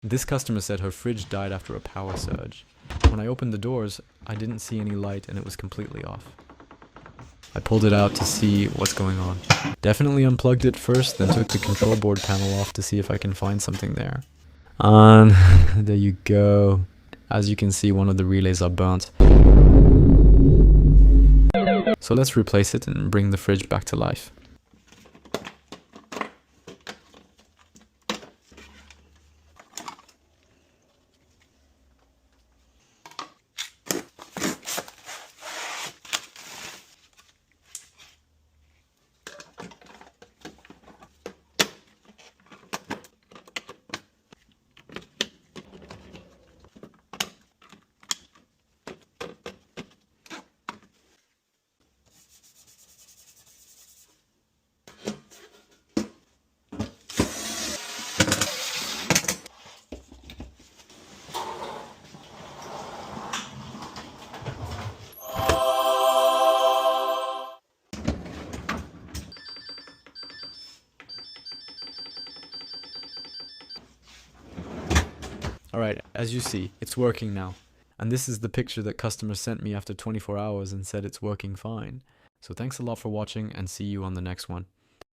This customer said her fridge died after a power surge. When I opened the doors, I didn't see any light and it was completely off. I pulled it out to see what's going on. Definitely unplugged it first, then took the control board panel off to see if I can find something there. And there you go. As you can see, one of the relays are burnt. So let's replace it and bring the fridge back to life. Alright, as you see, it's working now. And this is the picture that customer sent me after 24 hours and said it's working fine. So thanks a lot for watching and see you on the next one.